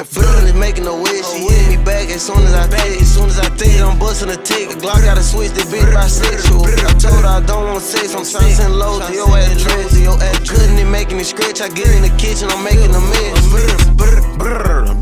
Brr, making a wish. She hit me back as soon as I think. As soon as I think, I'm busting a tick. Glock gotta switch the bitch by 6. I told her I don't want sex. I'm trying to send low to your address. Cutting it, making it scratch. I get in the kitchen, I'm making a mess.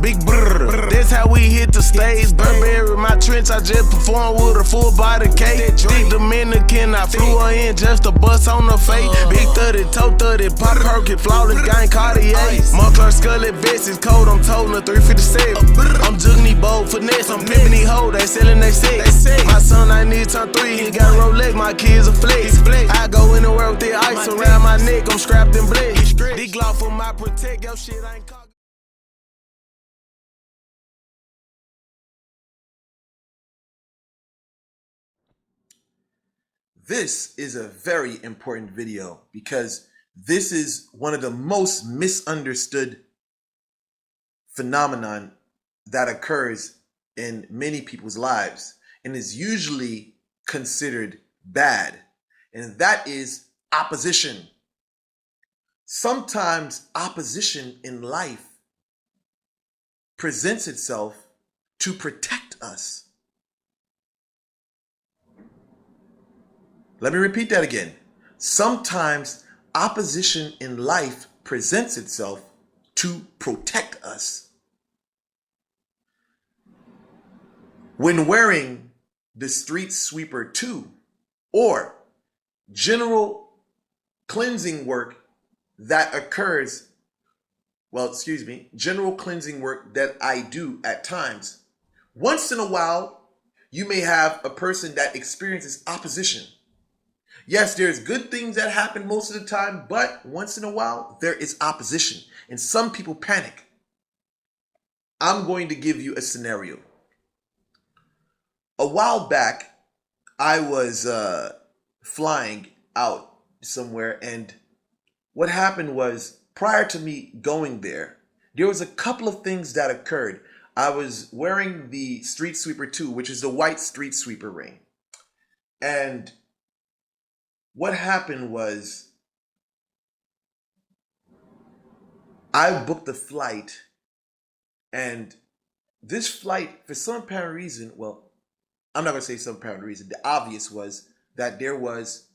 Big brr. That's how we hit the stage. Burberry, my trench. I just performed with a full body cake. Thick Dominican, I flew her in just a bust on the face. Big 30, toe 30, pop perky, flawless gang Cartier. Moncler Scully vest is cold. I'm toting a 357. I'm jugging these bold finesse. I'm pimping these hoes. They selling they sex. My son, I need to turn 3. He got a Rolex. My kids a flex. I go anywhere with the ice around my neck. I'm strapped in blitz. Big Glock for my protect. Yo shit, I ain't caught. This is a very important video because this is one of the most misunderstood phenomenon that occurs in many people's lives and is usually considered bad, and that is opposition. Sometimes opposition in life presents itself to protect us. Let me repeat that again. Sometimes opposition in life presents itself to protect us. When wearing the Street Sweeper 2 or general cleansing work that occurs, general cleansing work that I do at times, once in a while, you may have a person that experiences opposition. Yes, there's good things that happen most of the time, but once in a while, there is opposition, and some people panic. I'm going to give you a scenario. A while back, I was flying out somewhere, and what happened was, prior to me going there was a couple of things that occurred. I was wearing the Street Sweeper 2, which is the white Street Sweeper ring, and what happened was I booked a flight, and this flight, for some apparent reason, well, I'm not going to say some apparent reason. The obvious was that there was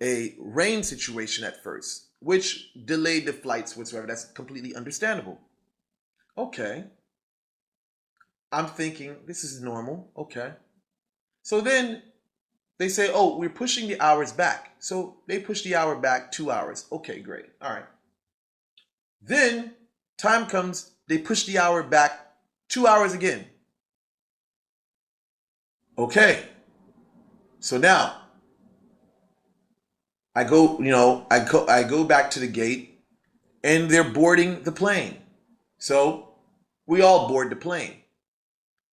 a rain situation at first, which delayed the flights whatsoever. That's completely understandable. Okay. I'm thinking, this is normal. Okay. So then they say, oh, we're pushing the hours back. So they push the hour back 2 hours. Okay, great. All right. Then time comes, they push the hour back 2 hours again. Okay. So now I go, I go back to the gate, and they're boarding the plane. So we all board the plane.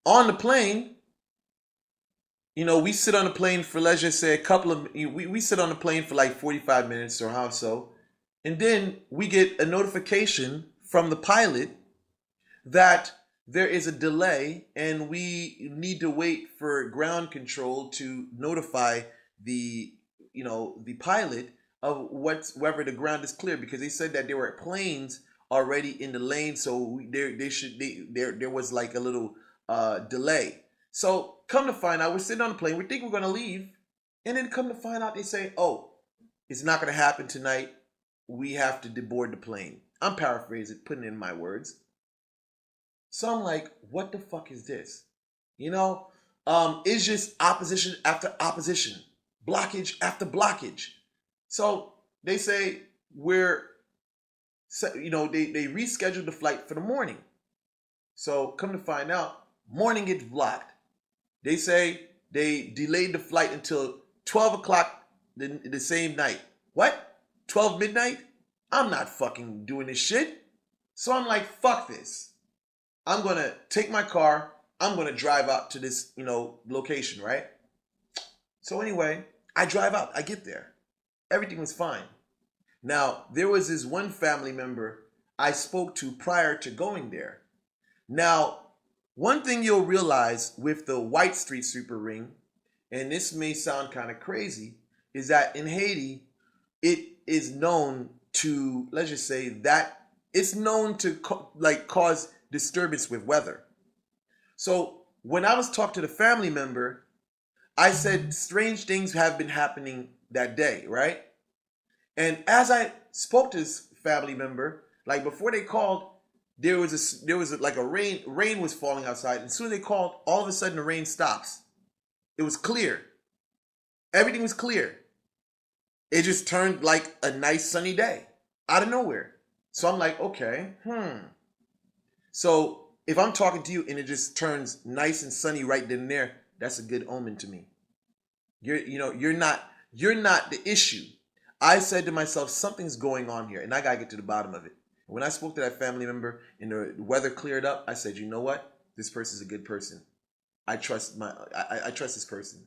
On the plane, we sit on the plane for, let's just say, we sit on the plane for like 45 minutes or how so. And then we get a notification from the pilot that there is a delay and we need to wait for ground control to notify the pilot of whether the ground is clear, because they said that there were planes already in the lane. So there was like a little delay. So come to find out, we're sitting on the plane, we think we're going to leave, and then come to find out, they say, oh, it's not going to happen tonight. We have to deboard the plane. I'm paraphrasing, putting in my words. So I'm like, what the fuck is this? It's just opposition after opposition, blockage after blockage. So they say they rescheduled the flight for the morning. So come to find out, morning gets blocked. They say they delayed the flight until 12 o'clock the same night. What? 12 midnight? I'm not fucking doing this shit. So I'm like, fuck this. I'm going to take my car. I'm going to drive out to this, location, right? So anyway, I drive out. I get there. Everything was fine. Now, there was this one family member I spoke to prior to going there. Now, one thing you'll realize with the white Street Sweeper ring, and this may sound kind of crazy, is that in Haiti, it is known to, let's just say that it's known to cause disturbance with weather. So when I was talking to the family member, I said strange things have been happening that day, right? And as I spoke to this family member, like before they called, there was like a rain was falling outside. And as soon as they called, all of a sudden the rain stops. It was clear. Everything was clear. It just turned like a nice sunny day out of nowhere. So I'm like, okay, So if I'm talking to you and it just turns nice and sunny right then and there, that's a good omen to me. You're not the issue. I said to myself, something's going on here, and I gotta get to the bottom of it. When I spoke to that family member and the weather cleared up, I said, you know what? This person's a good person. I trust this person.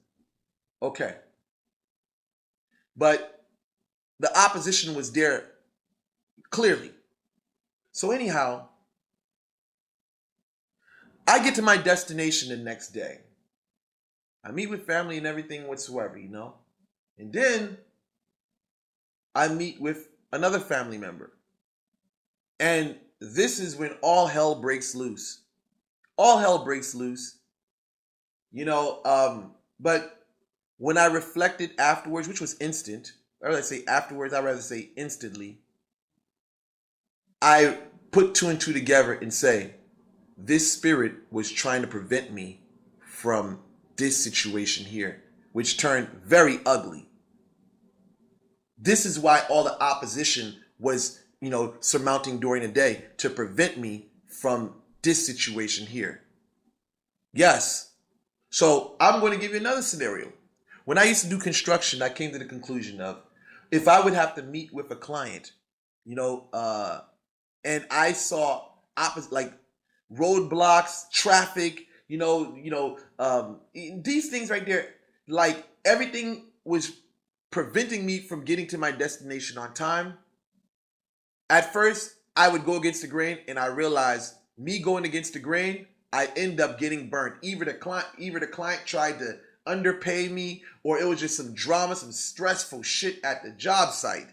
Okay. But the opposition was there clearly. So anyhow, I get to my destination the next day. I meet with family and everything whatsoever, And then I meet with another family member. And this is when all hell breaks loose. All hell breaks loose. But when I reflected afterwards, which was instant, or let's say afterwards, I'd rather say instantly, I put two and two together and say, this spirit was trying to prevent me from this situation here, which turned very ugly. This is why all the opposition was, surmounting during the day to prevent me from this situation here. Yes. So I'm going to give you another scenario. When I used to do construction, I came to the conclusion of if I would have to meet with a client, and I saw like roadblocks, traffic, these things right there, like everything was preventing me from getting to my destination on time. At first, I would go against the grain, and I realized me going against the grain, I end up getting burnt. Either the client tried to underpay me, or it was just some drama, some stressful shit at the job site.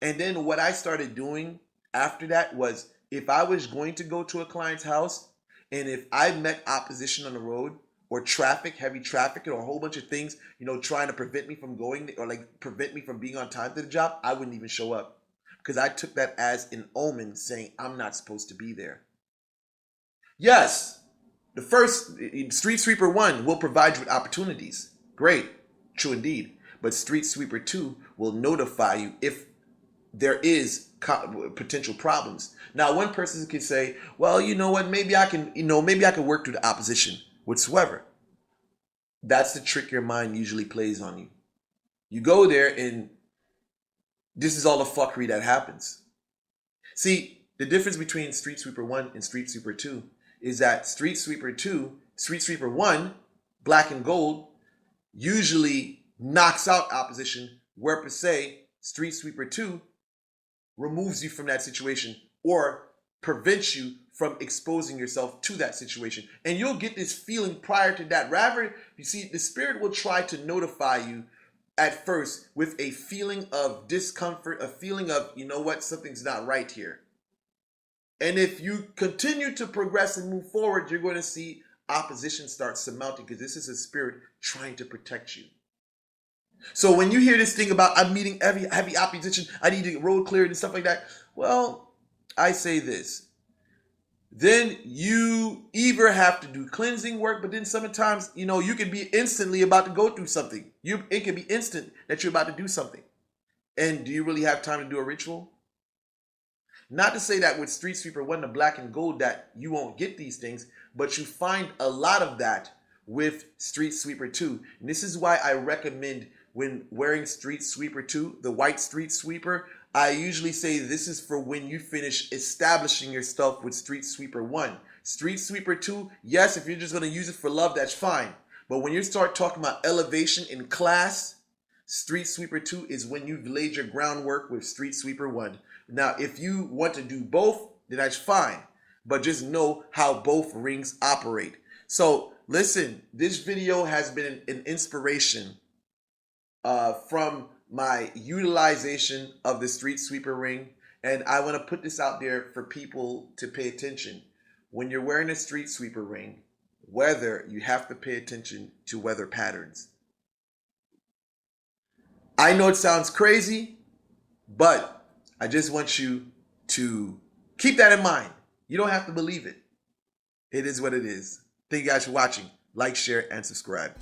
And then what I started doing after that was, if I was going to go to a client's house, and if I met opposition on the road, or traffic, heavy traffic, or a whole bunch of things, trying to prevent me from going, or like prevent me from being on time to the job, I wouldn't even show up. Because I took that as an omen saying I'm not supposed to be there. Yes, the first, Street Sweeper 1 will provide you with opportunities. Great, true indeed. But Street Sweeper 2 will notify you if there is potential problems. Now, one person can say, well, you know what, maybe I can work through the opposition whatsoever. That's the trick your mind usually plays on you. You go there and this is all the fuckery that happens. See, the difference between Street Sweeper 1 and Street Sweeper 2 is that Street Sweeper 1, black and gold, usually knocks out opposition, where per se, Street Sweeper 2 removes you from that situation or prevents you from exposing yourself to that situation. And you'll get this feeling prior to that. Rather, you see, the spirit will try to notify you at first with a feeling of discomfort, a feeling of, something's not right here. And if you continue to progress and move forward, you're going to see opposition start surmounting, because this is a spirit trying to protect you. So when you hear this thing about I'm meeting heavy opposition, I need to get road cleared and stuff like that, well, I say this. Then you either have to do cleansing work, but then sometimes, you could be instantly about to go through something. It can be instant that you're about to do something. And do you really have time to do a ritual? Not to say that with Street Sweeper 1, the black and gold, that you won't get these things, but you find a lot of that with Street Sweeper 2. And this is why I recommend, when wearing Street Sweeper 2, the white Street Sweeper, I usually say this is for when you finish establishing yourself with Street Sweeper 1. Street Sweeper 2, yes, if you're just going to use it for love, that's fine. But when you start talking about elevation in class, Street Sweeper 2 is when you've laid your groundwork with Street Sweeper 1. Now, if you want to do both, then that's fine. But just know how both rings operate. So, listen, this video has been an inspiration from my utilization of the Street Sweeper ring And I want to put this out there for people to pay attention. When you're wearing a street sweeper ring, weather, you have to pay attention to weather patterns. I know it sounds crazy, but I just want you to keep that in mind. You don't have to believe it. It is what it is. Thank you guys for watching. Like, share, and subscribe.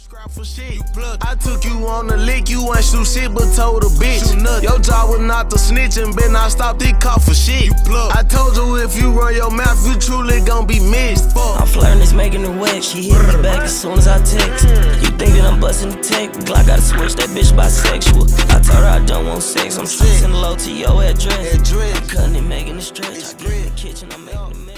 I took you on the lick, you ain't shoot shit but told a bitch. Your job was not to snitch and been I stopped it caught for shit. I told you if you run your mouth, you truly gon' be missed. I'm flirting, it's making her wet. She hit me back as soon as I text. You think that I'm busting the tech? Glock gotta switch, that bitch bisexual. I told her I don't want sex. I'm sending low to your address. I'm cutting it, making it stretch. I get in the kitchen, I'm making it.